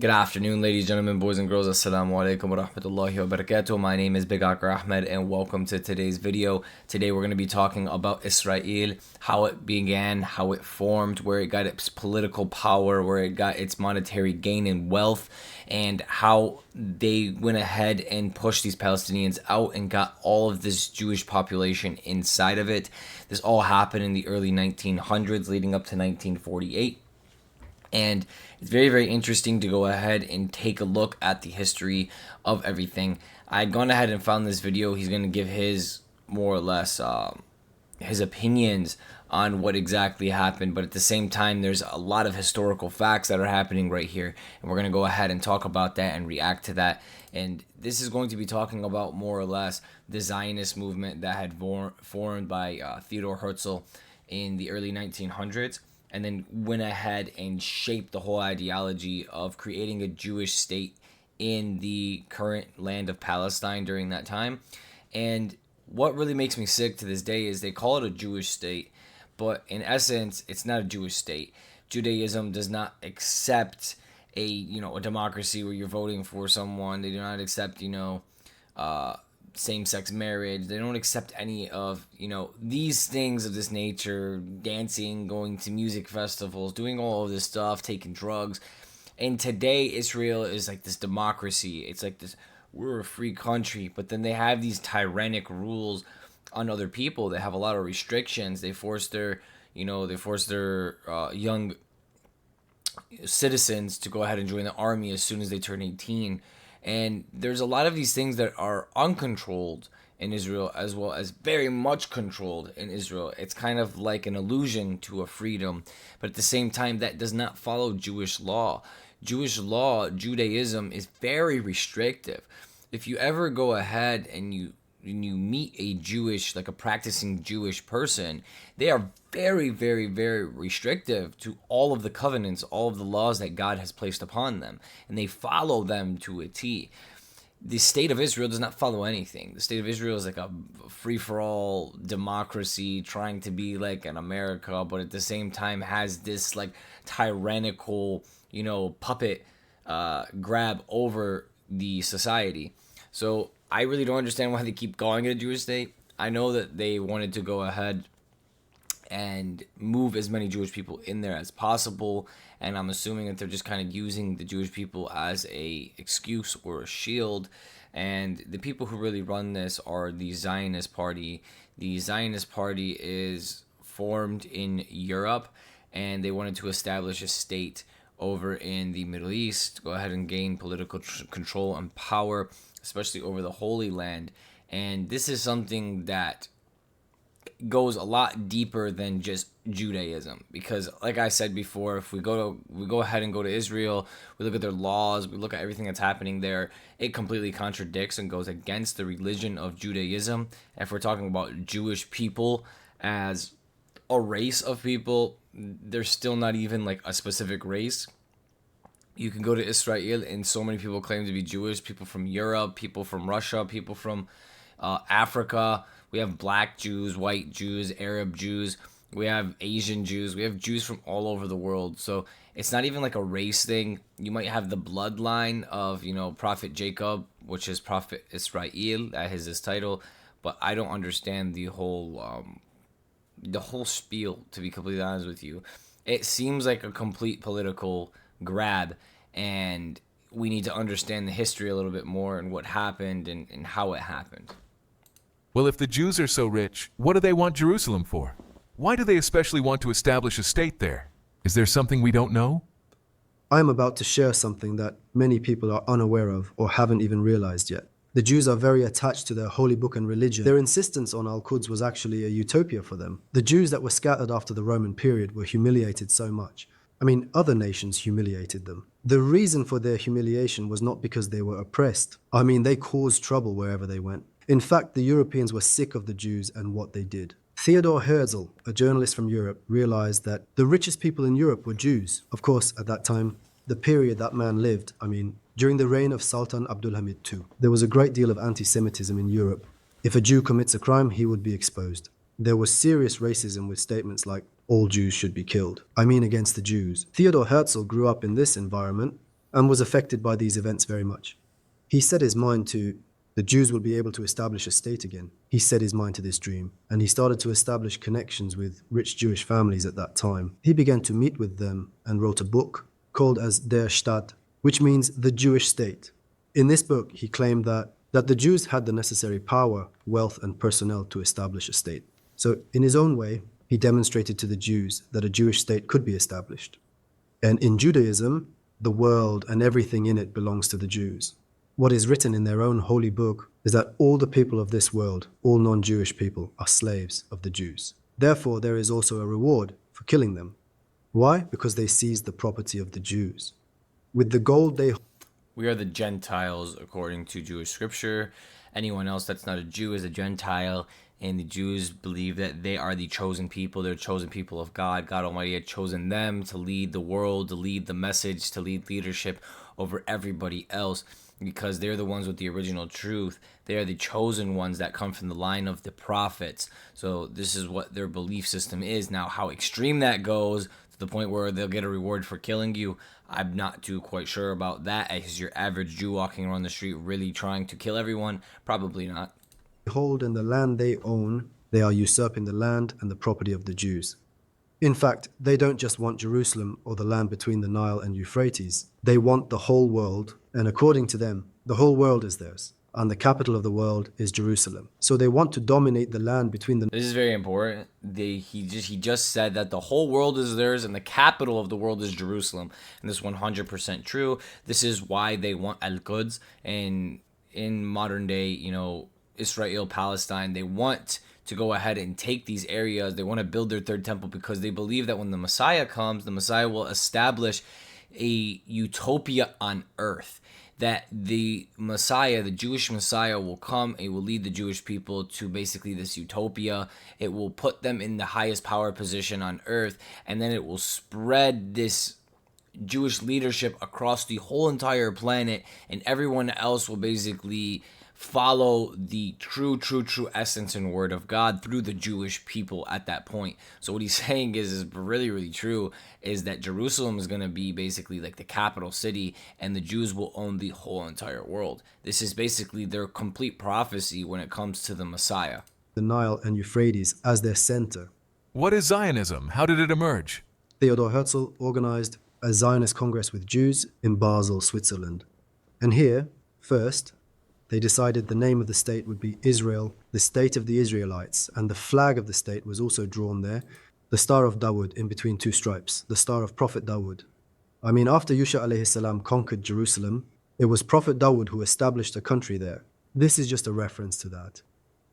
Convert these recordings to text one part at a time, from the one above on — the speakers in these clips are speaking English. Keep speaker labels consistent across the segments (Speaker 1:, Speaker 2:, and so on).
Speaker 1: Good afternoon, ladies, gentlemen, boys and girls. Assalamu alaikum wa rahmatullahi wa barakatuh. My name is Big Akar Ahmed and welcome to today's video. Today we're going to be talking about Israel, how it began, how it formed, where it got its political power, where it got its monetary gain and wealth, and how they went ahead and pushed these Palestinians out and got all of this Jewish population inside of it. This all happened in the early 1900s leading up to 1948. And it's very, very interesting to go ahead and take a look at the history of everything. I'd gone ahead and found this video. He's going to give his more or less his opinions on what exactly happened. But at the same time, there's a lot of historical facts that are happening right here. And we're going to go ahead and talk about that and react to that. And this is going to be talking about more or less the Zionist movement that had formed by Theodor Herzl in the early 1900s. And then went ahead and shaped the whole ideology of creating a Jewish state in the current land of Palestine during that time. And what really makes me sick to this day is they call it a Jewish state, but in essence, it's not a Jewish state. Judaism does not accept a democracy where you're voting for someone. They do not accept, same-sex marriage. They don't accept any of these things of this nature, dancing, going to music festivals, doing all of this stuff, taking drugs. And today Israel is like this democracy. It's like this, we're a free country, but then they have these tyrannic rules on other people. They have a lot of restrictions. They force their young citizens to go ahead and join the army as soon as they turn 18. And there's a lot of these things that are uncontrolled in Israel as well as very much controlled in Israel. It's kind of like an illusion to a freedom, but at the same time, that does not follow Jewish law. Jewish law, Judaism, is very restrictive. If you ever go ahead and you meet a Jewish, like a practicing Jewish person, they are very, very, very restrictive to all of the covenants, all of the laws that God has placed upon them, and they follow them to a T. The state of Israel does not follow anything. The state of Israel is like a free-for-all democracy trying to be like an America, but at the same time has this like tyrannical, puppet grab over the society. So I really don't understand why they keep calling it a Jewish state. I know that they wanted to go ahead and move as many Jewish people in there as possible, and I'm assuming that they're just kind of using the Jewish people as a excuse or a shield. And the people who really run this are the Zionist party. The Zionist party is formed in Europe, and they wanted to establish a state over in the Middle East, go ahead and gain political control and power, especially over the Holy Land. And this is something that goes a lot deeper than just Judaism, because like I said before, if we go ahead and go to Israel, we look at their laws, we look at everything that's happening there, it completely contradicts and goes against the religion of Judaism. And if we're talking about Jewish people as a race of people, they're still not even like a specific race. You can go to Israel and so many people claim to be Jewish, people from Europe, people from Russia, people from Africa. We have black Jews, white Jews, Arab Jews. We have Asian Jews. We have Jews from all over the world. So it's not even like a race thing. You might have the bloodline of, Prophet Jacob, which is Prophet Israel. That is his title. But I don't understand the whole spiel, to be completely honest with you. It seems like a complete political grab, and we need to understand the history a little bit more and what happened and how it happened.
Speaker 2: Well, if the Jews are so rich, what do they want Jerusalem for? Why do they especially want to establish a state there? Is there something we don't know?
Speaker 3: I am about to share something that many people are unaware of or haven't even realized yet. The Jews are very attached to their holy book and religion. Their insistence on Al-Quds was actually a utopia for them. The Jews that were scattered after the Roman period were humiliated so much. Other nations humiliated them. The reason for their humiliation was not because they were oppressed. They caused trouble wherever they went. In fact, the Europeans were sick of the Jews and what they did. Theodor Herzl, a journalist from Europe, realized that the richest people in Europe were Jews. Of course, at that time, the period that man lived, during the reign of Sultan Abdulhamid II, there was a great deal of anti-Semitism in Europe. If a Jew commits a crime, he would be exposed. There was serious racism with statements like, all Jews should be killed. Against the Jews. Theodor Herzl grew up in this environment, and was affected by these events very much. He set his mind to the Jews will be able to establish a state again. He set his mind to this dream, and he started to establish connections with rich Jewish families at that time. He began to meet with them and wrote a book called as Der Staat, which means the Jewish state. In this book, he claimed that the Jews had the necessary power, wealth, and personnel to establish a state. So, in his own way, he demonstrated to the Jews that a Jewish state could be established. And in Judaism, the world and everything in it belongs to the Jews. What is written in their own holy book is that all the people of this world, all non-Jewish people, are slaves of the Jews. Therefore, there is also a reward for killing them. Why? Because they seized the property of the Jews. With the gold they...
Speaker 1: We are the Gentiles according to Jewish scripture. Anyone else that's not a Jew is a Gentile. And the Jews believe that they are the chosen people. They're chosen people of God. God Almighty had chosen them to lead the world, to lead the message, to lead leadership over everybody else, because they're the ones with the original truth. They are the chosen ones that come from the line of the prophets. So this is what their belief system is. Now, how extreme that goes to the point where they'll get a reward for killing you, I'm not too quite sure about that. Is your average Jew walking around the street really trying to kill everyone? Probably not.
Speaker 3: hold in the land they own, they are usurping the land and the property of the Jews. In fact, they don't just want Jerusalem or the land between the Nile and Euphrates. They want the whole world, and according to them, the whole world is theirs, and the capital of the world is Jerusalem. So they want to dominate the land between the...
Speaker 1: This is very important. He just said that the whole world is theirs and the capital of the world is Jerusalem. And this is 100% true. This is why they want Al-Quds. And in modern day, Israel, Palestine, they want to go ahead and take these areas. They want to build their third temple because they believe that when the Messiah comes, the Messiah will establish a utopia on earth. That the Messiah, the Jewish Messiah, will come and will lead the Jewish people to basically this utopia. It will put them in the highest power position on earth, and then it will spread this Jewish leadership across the whole entire planet, and everyone else will basically follow the true essence and word of God through the Jewish people at that point. So what he's saying is really true, is that Jerusalem is going to be basically like the capital city, and the Jews will own the whole entire world. This is basically their complete prophecy when it comes to the Messiah.
Speaker 3: The Nile and Euphrates as their center.
Speaker 2: What is Zionism? How did it emerge?
Speaker 3: Theodor Herzl organized a Zionist Congress with Jews in Basel, Switzerland. And here, first, they decided the name of the state would be Israel, the state of the Israelites, and the flag of the state was also drawn there, the Star of Dawood in between two stripes, the Star of Prophet Dawood. I mean, after Yusha alayhi salam conquered Jerusalem, it was Prophet Dawood who established a country there. This is just a reference to that.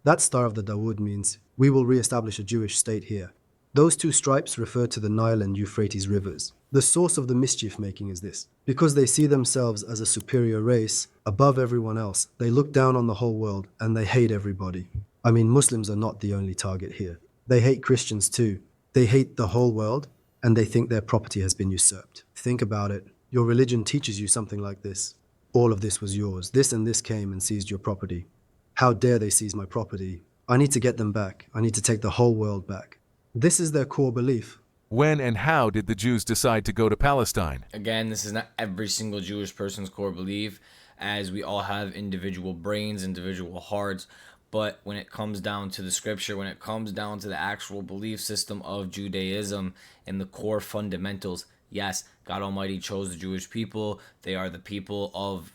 Speaker 3: That Star of the Dawood means we will re-establish a Jewish state here. Those two stripes refer to the Nile and Euphrates rivers. The source of the mischief making is this. Because they see themselves as a superior race, above everyone else, they look down on the whole world and they hate everybody. I mean, Muslims are not the only target here. They hate Christians too. They hate the whole world and they think their property has been usurped. Think about it. Your religion teaches you something like this. All of this was yours. This and this came and seized your property. How dare they seize my property? I need to get them back. I need to take the whole world back. This is their core belief.
Speaker 2: When and how did the Jews decide to go to Palestine?
Speaker 1: Again, this is not every single Jewish person's core belief, as we all have individual brains, individual hearts. But when it comes down to the scripture, when it comes down to the actual belief system of Judaism and the core fundamentals, yes, God Almighty chose the Jewish people. They are the people of,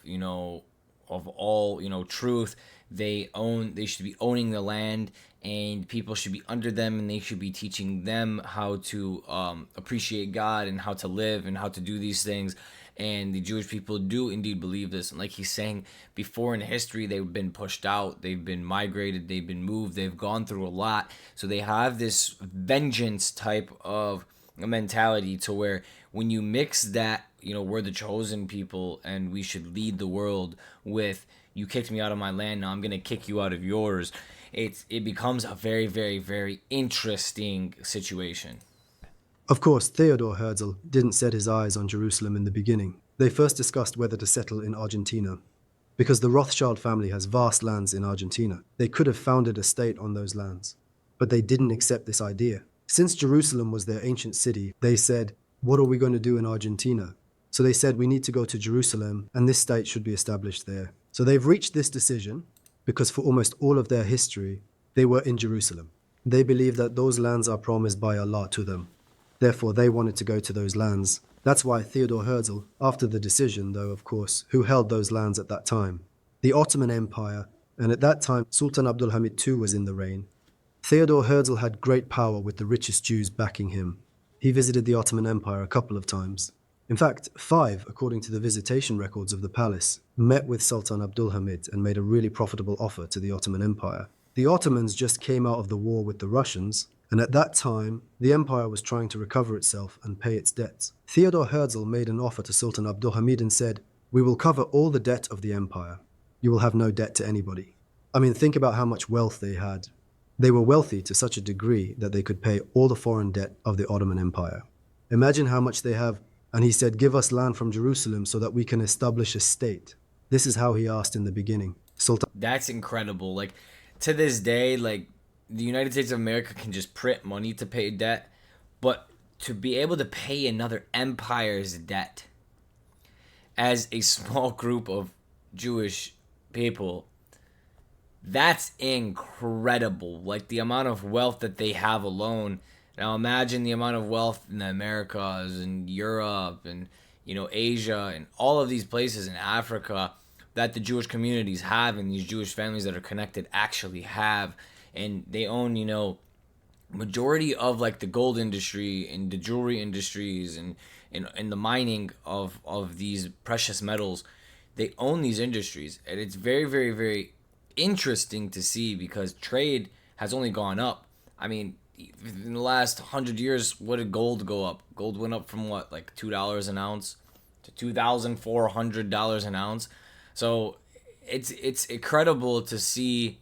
Speaker 1: of all, truth. They should be owning the land, and people should be under them, and they should be teaching them how to appreciate God and how to live and how to do these things. And the Jewish people do indeed believe this. And like he's saying, before in history, they've been pushed out, they've been migrated, they've been moved, they've gone through a lot. So they have this vengeance type of mentality to where when you mix that, we're the chosen people and we should lead the world with, you kicked me out of my land, now I'm going to kick you out of yours. It becomes a very, very, very interesting situation.
Speaker 3: Of course, Theodor Herzl didn't set his eyes on Jerusalem in the beginning. They first discussed whether to settle in Argentina. Because the Rothschild family has vast lands in Argentina, they could have founded a state on those lands. But they didn't accept this idea. Since Jerusalem was their ancient city, they said, what are we going to do in Argentina? So they said, we need to go to Jerusalem and this state should be established there. So they've reached this decision because for almost all of their history, they were in Jerusalem. They believe that those lands are promised by Allah to them. Therefore, they wanted to go to those lands. That's why Theodore Herzl, after the decision, though, of course, who held those lands at that time? The Ottoman Empire, and at that time, Sultan Abdul Hamid II was in the reign. Theodore Herzl had great power with the richest Jews backing him. He visited the Ottoman Empire a couple of times. In fact, 5, according to the visitation records of the palace, met with Sultan Abdul Hamid and made a really profitable offer to the Ottoman Empire. The Ottomans just came out of the war with the Russians, and at that time, the empire was trying to recover itself and pay its debts. Theodore Herzl made an offer to Sultan Abdul Hamid and said, "We will cover all the debt of the empire. You will have no debt to anybody." I mean, think about how much wealth they had. They were wealthy to such a degree that they could pay all the foreign debt of the Ottoman Empire. Imagine how much they have. And he said, "Give us land from Jerusalem so that we can establish a state." This is how he asked in the beginning. Sultan.
Speaker 1: That's incredible. Like, to this day, like, the United States of America can just print money to pay debt, but to be able to pay another empire's debt as a small group of Jewish people, that's incredible. Like, the amount of wealth that they have alone. Now imagine the amount of wealth in the Americas and Europe and, Asia and all of these places in Africa that the Jewish communities have and these Jewish families that are connected actually have. And they own, majority of like the gold industry and the jewelry industries and the mining of these precious metals. They own these industries. And it's very, very, very interesting to see because trade has only gone up. I mean, in the last 100 years, what did gold go up? Gold went up from what, like $2 an ounce to $2,400 an ounce. So it's incredible to see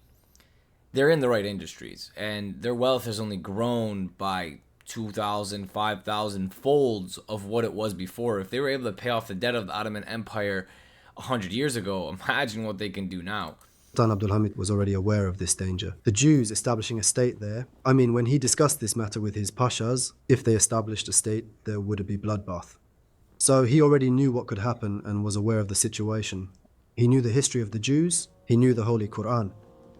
Speaker 1: they're in the right industries, and their wealth has only grown by 2,000, 5,000 folds of what it was before. If they were able to pay off the debt of the Ottoman Empire 100 years ago, imagine what they can do now.
Speaker 3: Sultan Abdul Hamid was already aware of this danger. The Jews establishing a state there, I mean, when he discussed this matter with his pashas, if they established a state, there would be bloodbath. So he already knew what could happen and was aware of the situation. He knew the history of the Jews, he knew the Holy Quran.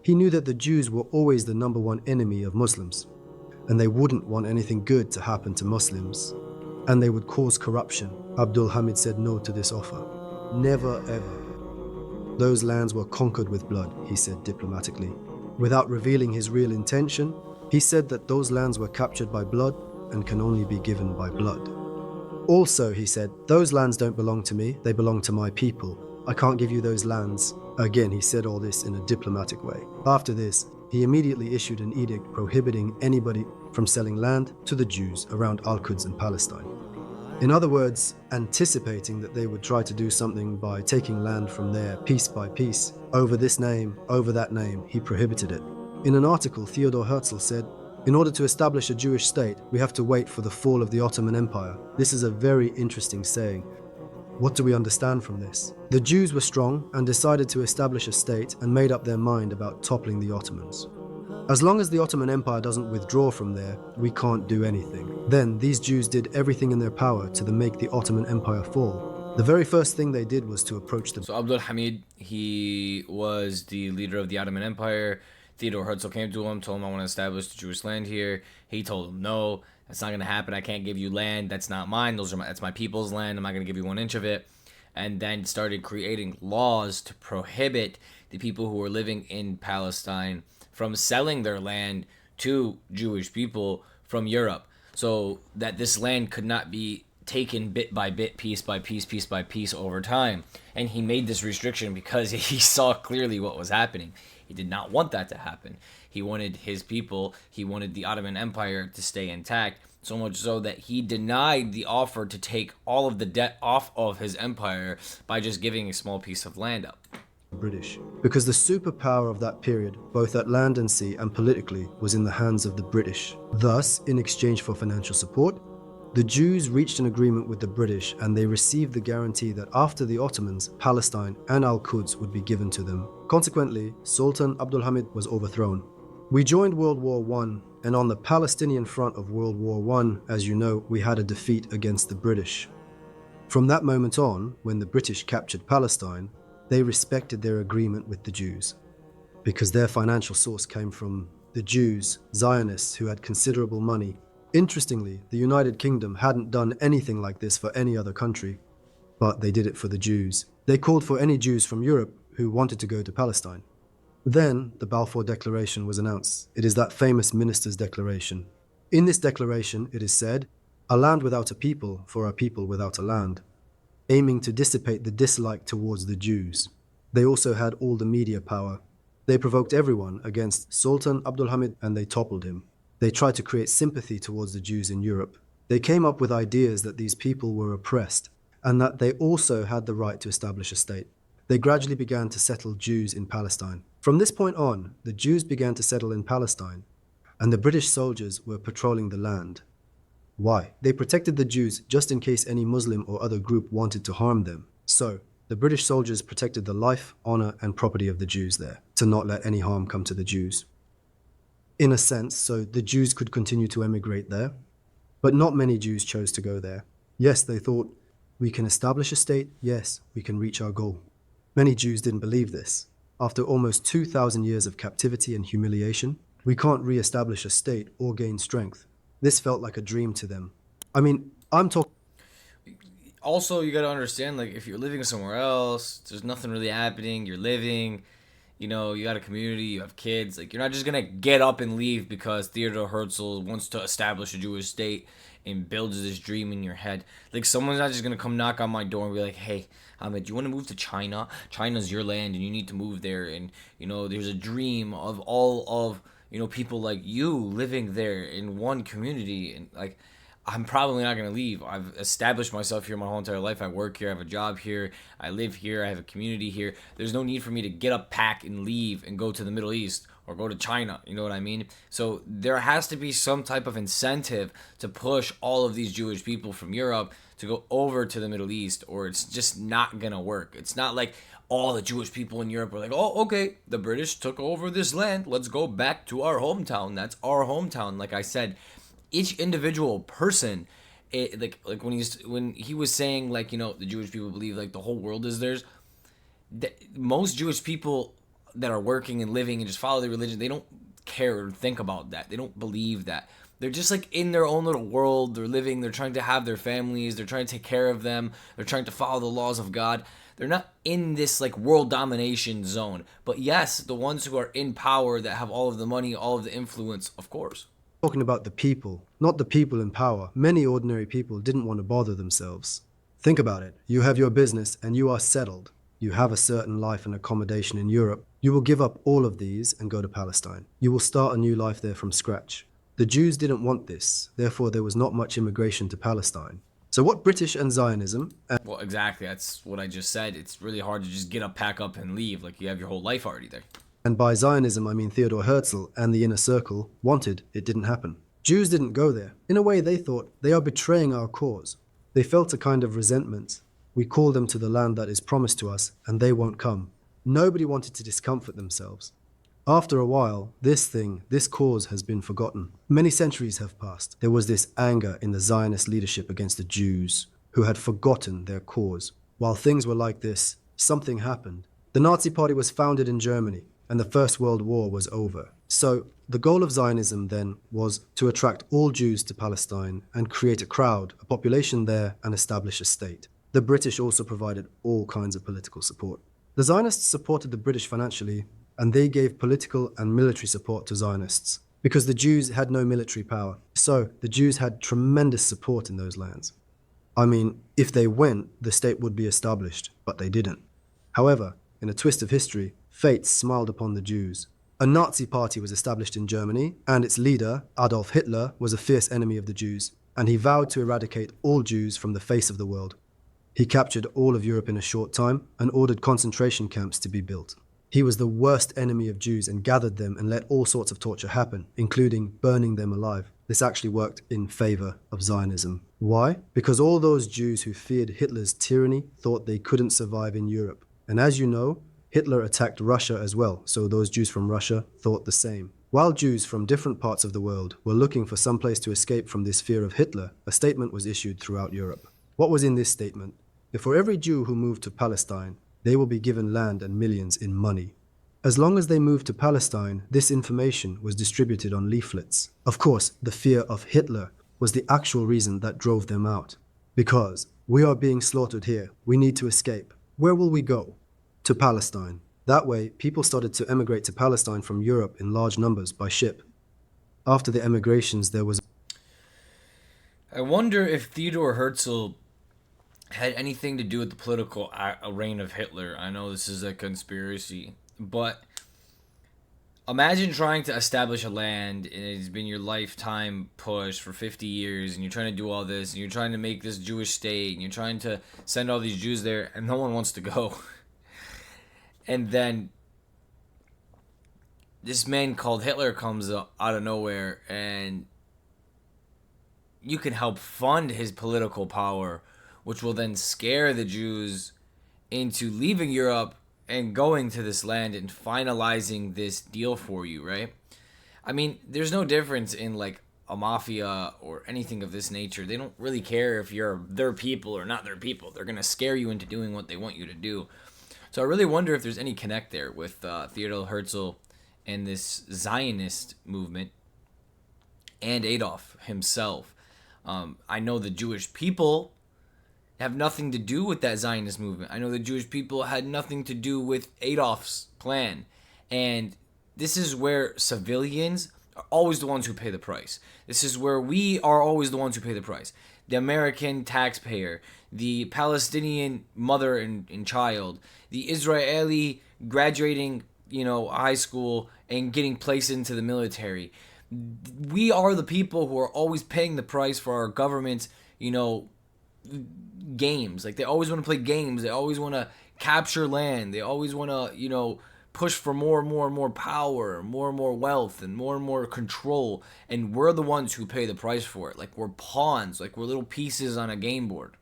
Speaker 3: He knew that the Jews were always the number one enemy of Muslims, and they wouldn't want anything good to happen to Muslims, and they would cause corruption. Abdul Hamid said no to this offer. Never ever. Those lands were conquered with blood, he said diplomatically. Without revealing his real intention, he said that those lands were captured by blood and can only be given by blood. Also, he said, those lands don't belong to me, they belong to my people. I can't give you those lands. Again, he said all this in a diplomatic way. After this, he immediately issued an edict prohibiting anybody from selling land to the Jews around Al-Quds in Palestine. In other words, anticipating that they would try to do something by taking land from there piece by piece, over this name, over that name, he prohibited it. In an article, Theodore Herzl said, "In order to establish a Jewish state, we have to wait for the fall of the Ottoman Empire." This is a very interesting saying. What do we understand from this? The Jews were strong and decided to establish a state and made up their mind about toppling the Ottomans. As long as the Ottoman Empire doesn't withdraw from there, we can't do anything. Then these Jews did everything in their power to make the Ottoman Empire fall. The very first thing they did was to approach them.
Speaker 1: So Abdul Hamid, he was the leader of the Ottoman Empire. Theodore Herzl came to him, told him, "I want to establish the Jewish land here." He told him, "No, that's not going to happen. I can't give you land. That's not mine. That's my people's land. I'm not going to give you 1 inch of it." And then started creating laws to prohibit the people who were living in Palestine from selling their land to Jewish people from Europe, so that this land could not be taken bit by bit, piece by piece over time. And he made this restriction because he saw clearly what was happening. He did not want that to happen. He wanted his people, he wanted the Ottoman Empire to stay intact, so much so that he denied the offer to take all of the debt off of his empire by just giving a small piece of land up.
Speaker 3: British, because the superpower of that period, both at land and sea and politically, was in the hands of the British. Thus, in exchange for financial support, the Jews reached an agreement with the British, and they received the guarantee that after the Ottomans, Palestine and Al-Quds would be given to them. Consequently, Sultan Abdul Hamid was overthrown. We joined World War I, and on the Palestinian front of World War I, as you know, we had a defeat against the British. From that moment on, when the British captured Palestine, they respected their agreement with the Jews, because their financial source came from the Jews, Zionists, who had considerable money. Interestingly, the United Kingdom hadn't done anything like this for any other country, but they did it for the Jews. They called for any Jews from Europe who wanted to go to Palestine. Then the Balfour Declaration was announced. It is that famous minister's declaration. In this declaration, it is said, "A land without a people for a people without a land," aiming to dissipate the dislike towards the Jews. They also had all the media power. They provoked everyone against Sultan Abdulhamid and they toppled him. They tried to create sympathy towards the Jews in Europe. They came up with ideas that these people were oppressed and that they also had the right to establish a state. They gradually began to settle Jews in Palestine. From this point on, the Jews began to settle in Palestine, and the British soldiers were patrolling the land. Why? They protected the Jews just in case any Muslim or other group wanted to harm them. So, the British soldiers protected the life, honor, and property of the Jews there, to not let any harm come to the Jews. In a sense, so the Jews could continue to emigrate there, but not many Jews chose to go there. Yes, they thought, we can establish a state, yes, we can reach our goal. Many Jews didn't believe this. After almost 2,000 years of captivity and humiliation, we can't re-establish a state or gain strength. This felt like a dream to them. I mean, I'm talking...
Speaker 1: Also, you got to understand, like, if you're living somewhere else, there's nothing really happening, you're living, you know, you got a community, you have kids, like, you're not just gonna get up and leave because Theodor Herzl wants to establish a Jewish state and builds this dream in your head. Like, someone's not just gonna come knock on my door and be like, hey, Ahmed, do you want to move to China? China's your land and you need to move there, and, you know, there's a dream of all of, you know, people like you living there in one community, and, like, I'm probably not going to leave. I've established myself here my whole entire life. I work here. I have a job here. I live here. I have a community here. There's no need for me to get up, pack, and leave and go to the Middle East or go to China. You know what I mean? So there has to be some type of incentive to push all of these Jewish people from Europe to go over to the Middle East, or it's just not going to work. It's not like all the Jewish people in Europe are like, oh, okay, the British took over this land. Let's go back to our hometown. That's our hometown. Like I said, each individual person, like when he was saying, like, you know, the Jewish people believe like the whole world is theirs. Most Jewish people that are working and living and just follow their religion, they don't care or think about that. They don't believe that. They're just like in their own little world. They're living. They're trying to have their families. They're trying to take care of them. They're trying to follow the laws of God. They're not in this like world domination zone. But yes, the ones who are in power that have all of the money, all of the influence, of course.
Speaker 3: Talking about the people, not the people in power. Many ordinary people didn't want to bother themselves. Think about it. You have your business and you are settled. You have a certain life and accommodation in Europe. You will give up all of these and go to Palestine. You will start a new life there from scratch. The Jews didn't want this. Therefore, there was not much immigration to Palestine. So what British and Zionism...
Speaker 1: Well, exactly. That's what I just said. It's really hard to just get up, pack up, and leave. Like, you have your whole life already there.
Speaker 3: And by Zionism, I mean Theodor Herzl and the inner circle wanted it didn't happen. Jews didn't go there. In a way, they thought they are betraying our cause. They felt a kind of resentment. We call them to the land that is promised to us, and they won't come. Nobody wanted to discomfort themselves. After a while, this cause has been forgotten. Many centuries have passed. There was this anger in the Zionist leadership against the Jews, who had forgotten their cause. While things were like this, something happened. The Nazi Party was founded in Germany, and the First World War was over. So, the goal of Zionism then was to attract all Jews to Palestine and create a crowd, a population there, and establish a state. The British also provided all kinds of political support. The Zionists supported the British financially, and they gave political and military support to Zionists, because the Jews had no military power. So, the Jews had tremendous support in those lands. I mean, if they went, the state would be established, but they didn't. However, in a twist of history, fate smiled upon the Jews. A Nazi party was established in Germany, and its leader, Adolf Hitler, was a fierce enemy of the Jews, and he vowed to eradicate all Jews from the face of the world. He captured all of Europe in a short time and ordered concentration camps to be built. He was the worst enemy of Jews and gathered them and let all sorts of torture happen, including burning them alive. This actually worked in favor of Zionism. Why? Because all those Jews who feared Hitler's tyranny thought they couldn't survive in Europe. And as you know, Hitler attacked Russia as well, so those Jews from Russia thought the same. While Jews from different parts of the world were looking for some place to escape from this fear of Hitler, a statement was issued throughout Europe. What was in this statement? For every Jew who moved to Palestine, they will be given land and millions in money. As long as they moved to Palestine, this information was distributed on leaflets. Of course, the fear of Hitler was the actual reason that drove them out. Because we are being slaughtered here, we need to escape. Where will we go? To Palestine. That way, people started to emigrate to Palestine from Europe in large numbers by ship. After the emigrations, there was...
Speaker 1: I wonder if Theodor Herzl had anything to do with the political reign of Hitler. I know this is a conspiracy, but imagine trying to establish a land and it's been your lifetime push for 50 years and you're trying to do all this and you're trying to make this Jewish state and you're trying to send all these Jews there and no one wants to go. And then this man called Hitler comes up out of nowhere and you can help fund his political power, which will then scare the Jews into leaving Europe and going to this land and finalizing this deal for you, right? I mean, there's no difference in like a mafia or anything of this nature. They don't really care if you're their people or not their people. They're going to scare you into doing what they want you to do. So I really wonder if there's any connect there with Theodor Herzl and this Zionist movement and Adolf himself. I know the Jewish people have nothing to do with that Zionist movement. I know the Jewish people had nothing to do with Adolf's plan. And this is where civilians are always the ones who pay the price. This is where we are always the ones who pay the price. The American taxpayer, the Palestinian mother and child, the Israeli graduating, high school and getting placed into the military. We are the people who are always paying the price for our government's, games. Like, they always want to play games. They always want to capture land. They always want to, push for more and more and more power, more and more wealth, and more control. And we're the ones who pay the price for it. Like, we're pawns. Like, we're little pieces on a game board.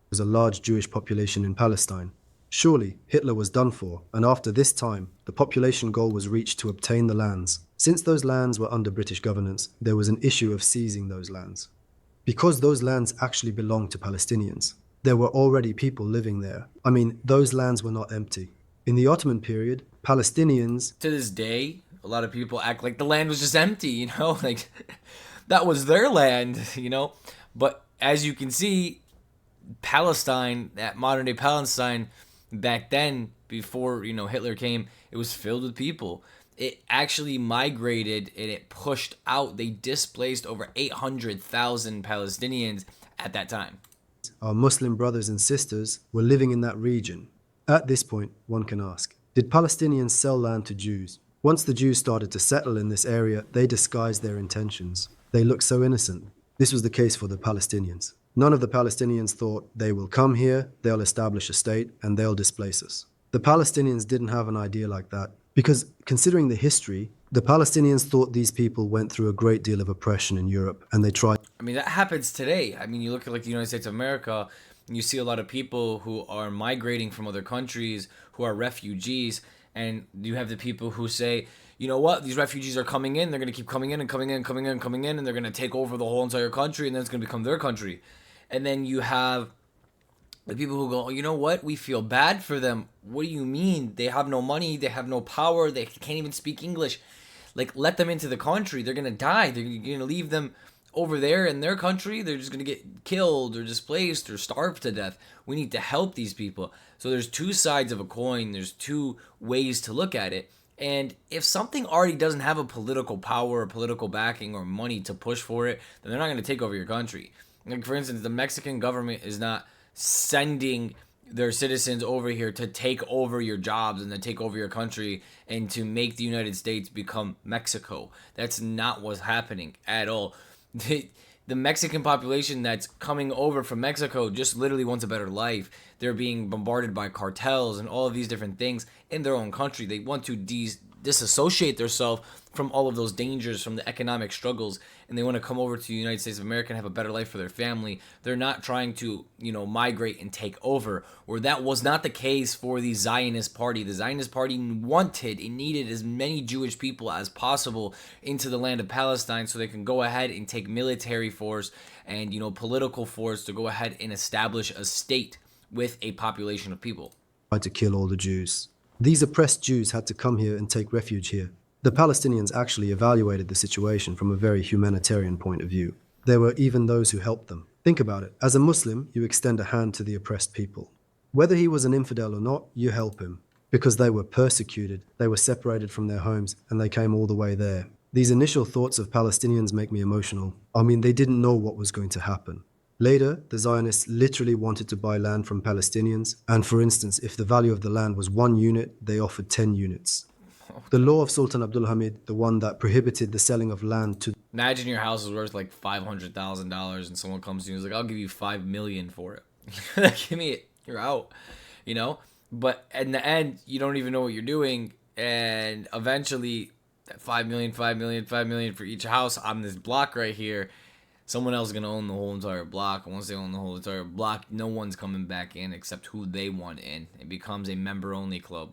Speaker 3: Was a large Jewish population in Palestine. Surely, Hitler was done for, and after this time, the population goal was reached to obtain the lands. Since those lands were under British governance, there was an issue of seizing those lands. Because those lands actually belonged to Palestinians, there were already people living there. I mean, those lands were not empty. In the Ottoman period, Palestinians...
Speaker 1: To this day, a lot of people act like the land was just empty, like that was their land, But as you can see, Palestine, that modern day Palestine, back then, before, Hitler came, it was filled with people. It actually migrated and it pushed out. They displaced over 800,000 Palestinians at that time.
Speaker 3: Our Muslim brothers and sisters were living in that region. At this point, one can ask, did Palestinians sell land to Jews? Once the Jews started to settle in this area, they disguised their intentions. They looked so innocent. This was the case for the Palestinians. None of the Palestinians thought, they will come here, they'll establish a state, and they'll displace us. The Palestinians didn't have an idea like that, because considering the history, the Palestinians thought these people went through a great deal of oppression in Europe, and they tried...
Speaker 1: I mean, that happens today. I mean, you look at like the United States of America, and you see a lot of people who are migrating from other countries, who are refugees, and you have the people who say, you know what, these refugees are coming in, they're going to keep coming in and coming in and coming in and coming in, and they're going to take over the whole entire country, and then it's going to become their country. And then you have the people who go, oh, you know what, we feel bad for them. What do you mean? They have no money, they have no power, they can't even speak English. Like, let them into the country. They're going to die. They're going to leave them over there in their country. They're just going to get killed or displaced or starved to death. We need to help these people. So there's two sides of a coin. There's two ways to look at it. And if something already doesn't have a political power or political backing or money to push for it, then they're not going to take over your country. Like, for instance, the Mexican government is not sending their citizens over here to take over your jobs and to take over your country and to make the United States become Mexico. That's not what's happening at all. The Mexican population that's coming over from Mexico just literally wants a better life. They're being bombarded by cartels and all of these different things in their own country. They want to disassociate themselves from all of those dangers, from the economic struggles, and they want to come over to the United States of America and have a better life for their family. They're not trying to, migrate and take over, where that was not the case for the Zionist party. The Zionist party wanted and needed as many Jewish people as possible into the land of Palestine so they can go ahead and take military force and, political force to go ahead and establish a state with a population of people.
Speaker 3: Tried to kill all the Jews. These oppressed Jews had to come here and take refuge here. The Palestinians actually evaluated the situation from a very humanitarian point of view. There were even those who helped them. Think about it. As a Muslim, you extend a hand to the oppressed people. Whether he was an infidel or not, you help him. Because they were persecuted, they were separated from their homes, and they came all the way there. These initial thoughts of Palestinians make me emotional. I mean, they didn't know what was going to happen. Later, the Zionists literally wanted to buy land from Palestinians, and for instance, if the value of the land was 1 unit, they offered 10 units. The law of Sultan Abdul Hamid, the one that prohibited the selling of land to...
Speaker 1: Imagine your house is worth like $500,000 and someone comes to you and is like, I'll give you $5 million for it. Give me it. You're out. You know? But in the end, you don't even know what you're doing. And eventually, that $5 million for each house on this block right here, someone else is going to own the whole entire block. And once they own the whole entire block, no one's coming back in except who they want in. It becomes a member-only club.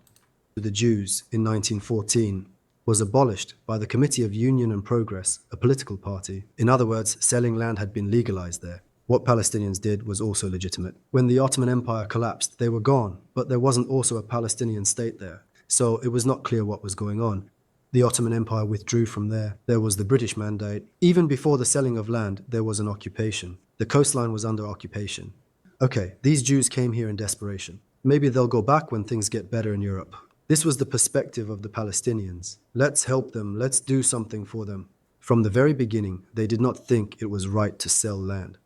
Speaker 3: The Jews in 1914 was abolished by the Committee of Union and Progress, a political party. In other words, selling land had been legalized there. What Palestinians did was also legitimate. When the Ottoman Empire collapsed, they were gone, but there wasn't also a Palestinian state there. So it was not clear what was going on. The Ottoman Empire withdrew from there. There was the British mandate. Even before the selling of land, there was an occupation. The coastline was under occupation. Okay, these Jews came here in desperation. Maybe they'll go back when things get better in Europe. This was the perspective of the Palestinians. Let's help them. Let's do something for them. From the very beginning, they did not think it was right to sell land.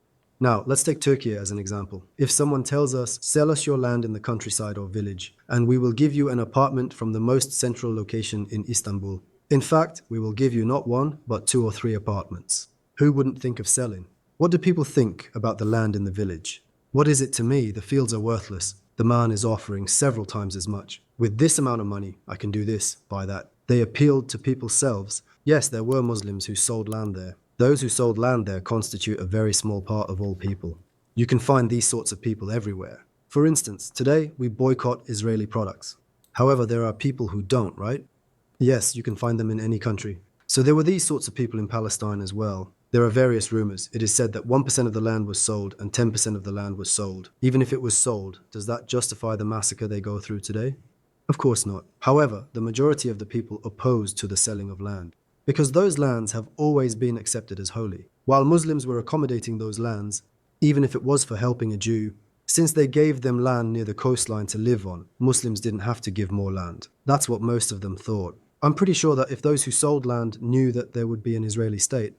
Speaker 3: Now, let's take Turkey as an example. If someone tells us, sell us your land in the countryside or village, and we will give you an apartment from the most central location in Istanbul. In fact, we will give you not 1, but 2 or 3 apartments. Who wouldn't think of selling? What do people think about the land in the village? What is it to me? The fields are worthless. The man is offering several times as much. With this amount of money, I can do this, buy that. They appealed to people's selves. Yes, there were Muslims who sold land there. Those who sold land there constitute a very small part of all people. You can find these sorts of people everywhere. For instance, today we boycott Israeli products. However, there are people who don't, right? Yes, you can find them in any country. So there were these sorts of people in Palestine as well. There are various rumors. It is said that 1% of the land was sold and 10% of the land was sold. Even if it was sold, does that justify the massacre they go through today? Of course not. However, the majority of the people opposed to the selling of land, because those lands have always been accepted as holy. While Muslims were accommodating those lands, even if it was for helping a Jew, since they gave them land near the coastline to live on, Muslims didn't have to give more land. That's what most of them thought. I'm pretty sure that if those who sold land knew that there would be an Israeli state,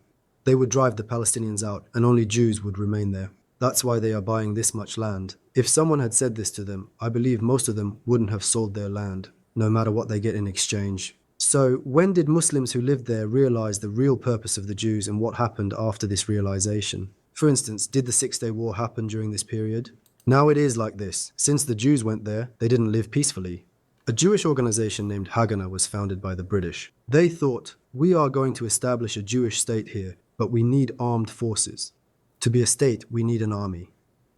Speaker 3: they would drive the Palestinians out and only Jews would remain there. That's why they are buying this much land. If someone had said this to them, I believe most of them wouldn't have sold their land, no matter what they get in exchange. So when did Muslims who lived there realize the real purpose of the Jews and what happened after this realization? For instance, did the Six-Day War happen during this period? Now it is like this. Since the Jews went there, they didn't live peacefully. A Jewish organization named Haganah was founded by the British. They thought, we are going to establish a Jewish state here, but we need armed forces. To be a state, we need an army.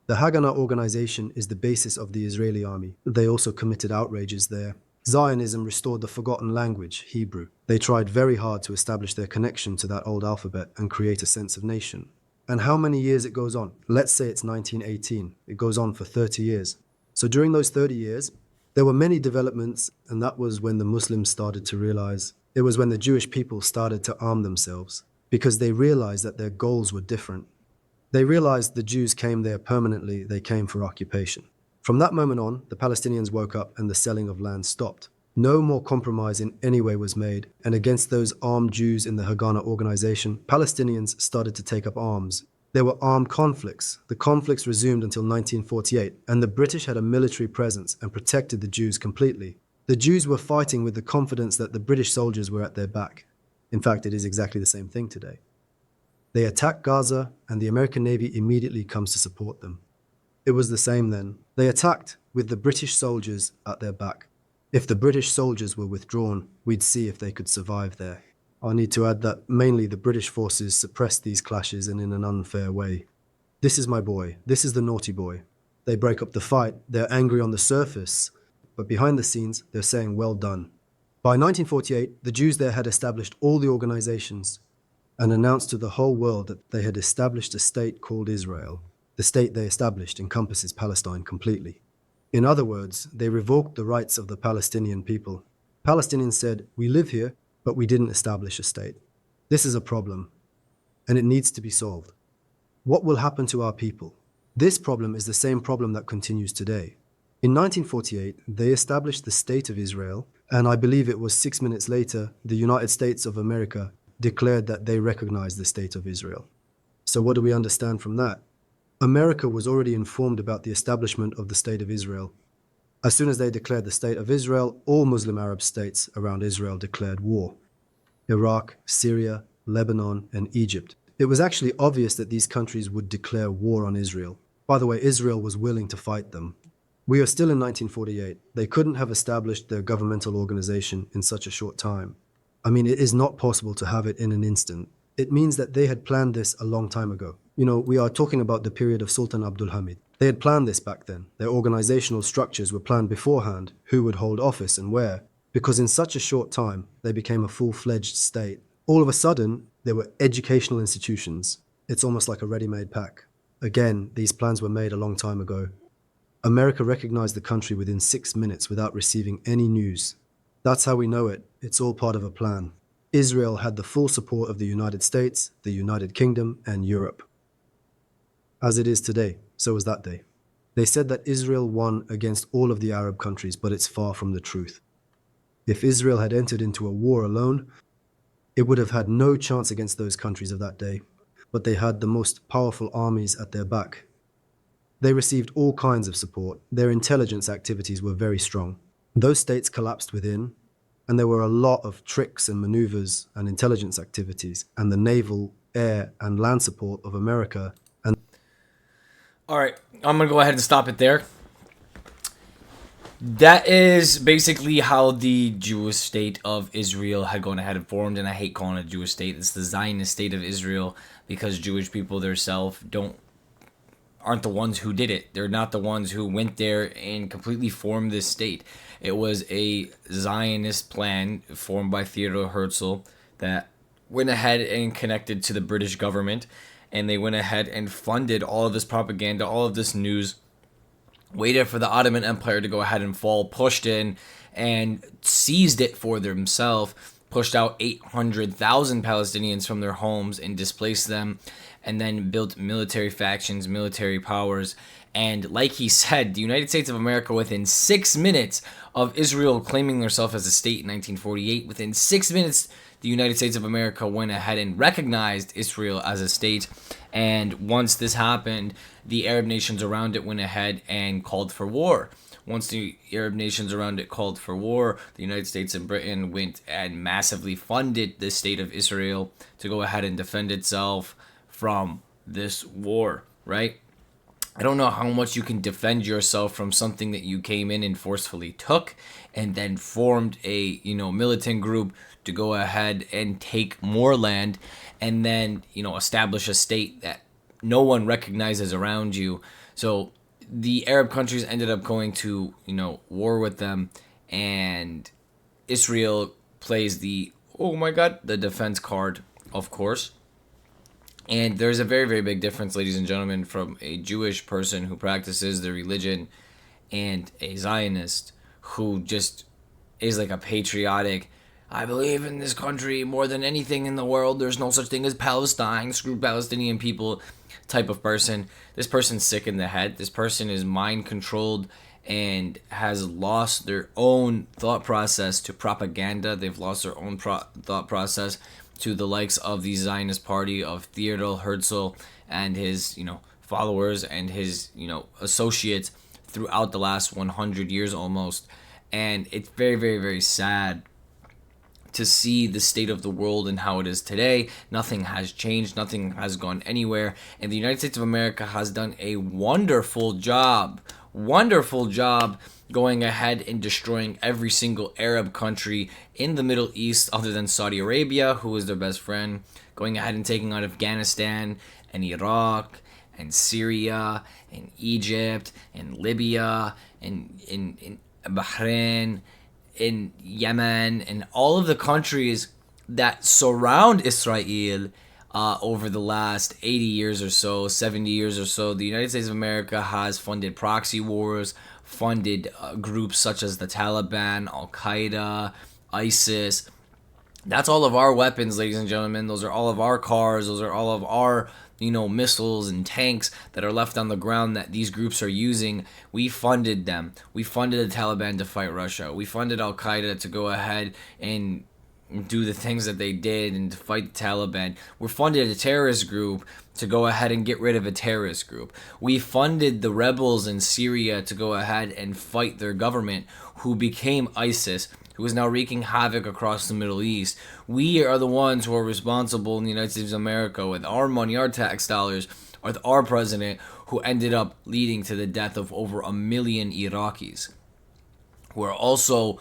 Speaker 3: The Haganah organization is the basis of the Israeli army. They also committed outrages there. Zionism restored the forgotten language, Hebrew. They tried very hard to establish their connection to that old alphabet and create a sense of nation. And how many years it goes on? Let's say it's 1918. It goes on for 30 years. So during those 30 years, there were many developments, and that was when the Muslims started to realize. It was when the Jewish people started to arm themselves, because they realized that their goals were different. They realized the Jews came there permanently, they came for occupation. From that moment on, the Palestinians woke up and the selling of land stopped. No more compromise in any way was made, and against those armed Jews in the Haganah organization, Palestinians started to take up arms. There were armed conflicts. The conflicts resumed until 1948, and the British had a military presence and protected the Jews completely. The Jews were fighting with the confidence that the British soldiers were at their back. In fact, it is exactly the same thing today. They attack Gaza, and the American Navy immediately comes to support them. It was the same then. They attacked with the British soldiers at their back. If the British soldiers were withdrawn, we'd see if they could survive there. I need to add that mainly the British forces suppressed these clashes and in an unfair way. This is my boy. This is the naughty boy. They break up the fight. They're angry on the surface, but behind the scenes, they're saying, well done. By 1948, the Jews there had established all the organizations and announced to the whole world that they had established a state called Israel. The state they established encompasses Palestine completely. In other words, they revoked the rights of the Palestinian people. Palestinians said, "We live here, but we didn't establish a state." This is a problem, and it needs to be solved. What will happen to our people? This problem is the same problem that continues today. In 1948, they established the State of Israel, and I believe it was 6 minutes later, the United States of America declared that they recognized the State of Israel. So what do we understand from that? America was already informed about the establishment of the State of Israel. As soon as they declared the State of Israel, all Muslim Arab states around Israel declared war. Iraq, Syria, Lebanon, and Egypt. It was actually obvious that these countries would declare war on Israel. By the way, Israel was willing to fight them. We are still in 1948. They couldn't have established their governmental organization in such a short time. I mean, it is not possible to have it in an instant. It means that they had planned this a long time ago. You know, we are talking about the period of Sultan Abdul Hamid. They had planned this back then. Their organizational structures were planned beforehand, who would hold office and where, because in such a short time, they became a full-fledged state. All of a sudden, there were educational institutions. It's almost like a ready-made pack. Again, these plans were made a long time ago. America recognized the country within 6 minutes without receiving any news. That's how we know it. It's all part of a plan. Israel had the full support of the United States, the United Kingdom, and Europe. As it is today, so was that day. They said that Israel won against all of the Arab countries, but it's far from the truth. If Israel had entered into a war alone, it would have had no chance against those countries of that day, but they had the most powerful armies at their back. They received all kinds of support. Their intelligence activities were very strong. Those states collapsed within, and there were a lot of tricks and maneuvers and intelligence activities, and the naval, air, and land support of America. And
Speaker 1: All right, I'm going to go ahead and stop it there. That is basically how the Jewish state of Israel had gone ahead and formed, and I hate calling it a Jewish state. It's the Zionist state of Israel because Jewish people themselves aren't the ones who did it. They're not the ones who went there and completely formed this state. It was a Zionist plan formed by Theodore Herzl that went ahead and connected to the British government, and they went ahead and funded all of this propaganda, all of this news, waited for the Ottoman Empire to go ahead and fall, pushed in and seized it for themselves, pushed out 800,000 Palestinians from their homes and displaced them, and then built military factions, military powers. And like he said, the United States of America, within 6 minutes of Israel claiming themselves as a state in 1948, within 6 minutes, the United States of America went ahead and recognized Israel as a state. And once this happened, the Arab nations around it went ahead and called for war. Once the Arab nations around it called for war, the United States and Britain went and massively funded the state of Israel to go ahead and defend itself from this war, right? I don't know how much you can defend yourself from something that you came in and forcefully took and then formed a, militant group to go ahead and take more land and then, establish a state that no one recognizes around you. So the Arab countries ended up going to, war with them, and Israel plays the defense card, of course. And there's a very, very big difference, ladies and gentlemen, from a Jewish person who practices their religion and a Zionist who just is like a patriotic, I believe in this country more than anything in the world. There's no such thing as Palestine. Screw Palestinian people type of person. This person's sick in the head. This person is mind controlled and has lost their own thought process to propaganda. They've lost their own thought process to the likes of the Zionist party of Theodore Herzl and his, followers and his, associates throughout the last 100 years almost. And it's very, very, very sad to see the state of the world and how it is today. Nothing has changed. Nothing has gone anywhere. And the United States of America has done a wonderful job going ahead and destroying every single Arab country in the Middle East other than Saudi Arabia, who is their best friend, going ahead and taking out Afghanistan and Iraq and Syria and Egypt and Libya and in Bahrain, in Yemen, and all of the countries that surround Israel over the last 80 years or so, 70 years or so. The United States of America has funded proxy wars, funded groups such as the Taliban, Al-Qaeda, ISIS. That's all of our weapons, ladies and gentlemen. Those are all of our cars. Those are all of our, missiles and tanks that are left on the ground that these groups are using. We funded them. We funded the Taliban to fight Russia. We funded Al-Qaeda to go ahead and do the things that they did and to fight the Taliban. We funded a terrorist group to go ahead and get rid of a terrorist group. We funded the rebels in Syria to go ahead and fight their government, who became ISIS, who is now wreaking havoc across the Middle East. We are the ones who are responsible in the United States of America with our money, our tax dollars, with our president, who ended up leading to the death of over 1 million Iraqis, who are also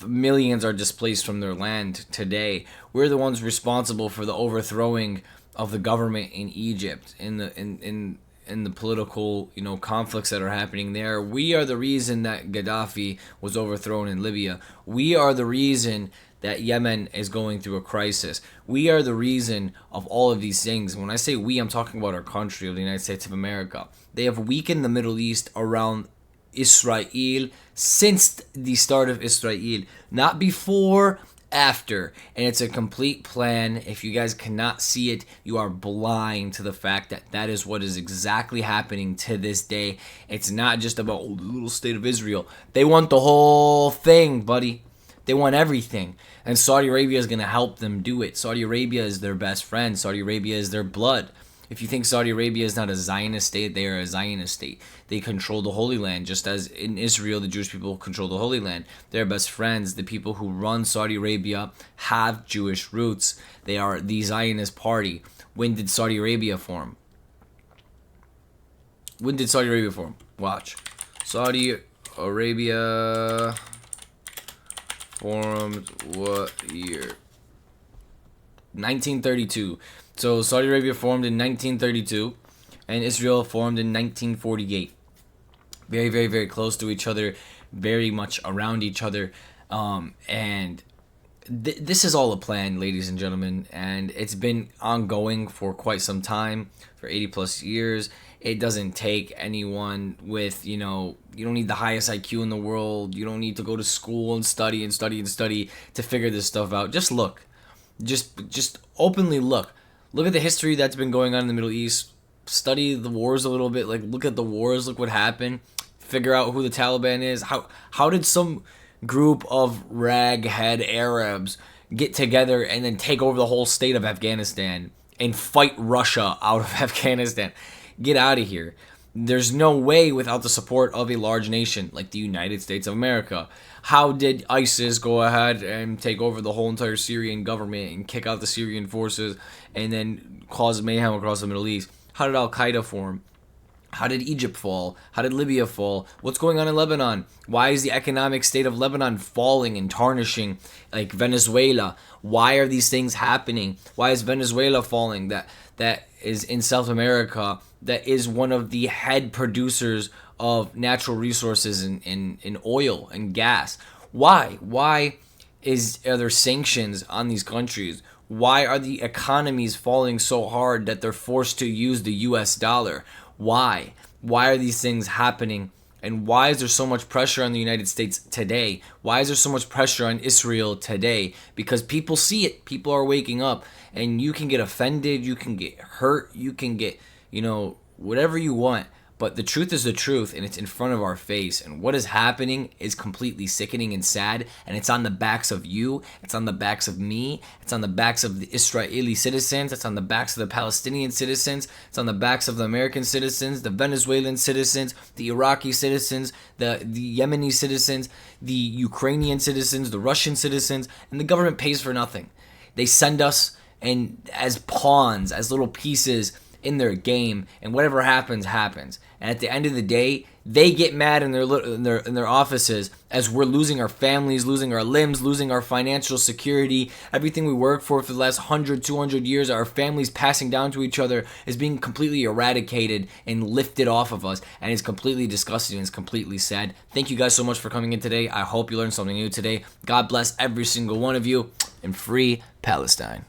Speaker 1: millions are displaced from their land today. We're the ones responsible for the overthrowing of the government in Egypt, in the political conflicts that are happening there. We are the reason that Gaddafi was overthrown in Libya. We are the reason that Yemen is going through a crisis. We are the reason of all of these things. When I say we, I'm talking about our country, of the United States of America. They have weakened the Middle East around Israel since the start of Israel, not before, after. And it's a complete plan. If you guys cannot see it, you are blind to the fact that that is what is exactly happening to this day. It's not just about the little state of Israel. They want the whole thing, buddy. They want everything. And Saudi Arabia is going to help them do it. Saudi Arabia is their best friend. Saudi Arabia is their blood. If you think Saudi Arabia is not a Zionist state, they are a Zionist state. They control the Holy Land, just as in Israel, the Jewish people control the Holy Land. They're best friends. The people who run Saudi Arabia have Jewish roots. They are the Zionist party. When did Saudi Arabia form? Watch. Saudi Arabia formed what year? 1932. So Saudi Arabia formed in 1932, and Israel formed in 1948. Very, very, very close to each other, very much around each other. And this is all a plan, ladies and gentlemen, and it's been ongoing for quite some time, for 80 plus years. It doesn't take anyone with, you don't need the highest IQ in the world. You don't need to go to school and study to figure this stuff out. Just look. Just openly look. Look at the history that's been going on in the Middle East. Study the wars a little bit. Like, look at the wars. Look what happened. Figure out who the Taliban is. How did some group of raghead Arabs get together and then take over the whole state of Afghanistan and fight Russia out of Afghanistan? Get out of here. There's no way without the support of a large nation like the United States of America. How did ISIS go ahead and take over the whole entire Syrian government and kick out the Syrian forces and then cause mayhem across the Middle East? How did Al-Qaeda form? How did Egypt fall? How did Libya fall? What's going on in Lebanon? Why is the economic state of Lebanon falling and tarnishing like Venezuela? Why are these things happening? Why is Venezuela falling? That is in South America, that is one of the head producers of natural resources in oil and gas. Why? Why are there sanctions on these countries? Why are the economies falling so hard that they're forced to use the US dollar? Why? Why are these things happening? And why is there so much pressure on the United States today? Why is there so much pressure on Israel today? Because people see it. People are waking up. And you can get offended. You can get hurt. You can get, whatever you want. But the truth is the truth, and it's in front of our face. And what is happening is completely sickening and sad. And it's on the backs of you. It's on the backs of me. It's on the backs of the Israeli citizens. It's on the backs of the Palestinian citizens. It's on the backs of the American citizens, the Venezuelan citizens, the Iraqi citizens, the Yemeni citizens, the Ukrainian citizens, the Russian citizens. And the government pays for nothing. They send us as pawns, as little pieces in their game, and whatever happens. And at the end of the day, they get mad in their offices as we're losing our families, losing our limbs, losing our financial security. Everything we worked for the last 100, 200 years, our families passing down to each other, is being completely eradicated and lifted off of us. And it's completely disgusting and it's completely sad. Thank you guys so much for coming in today. I hope you learned something new today. God bless every single one of you, and free Palestine.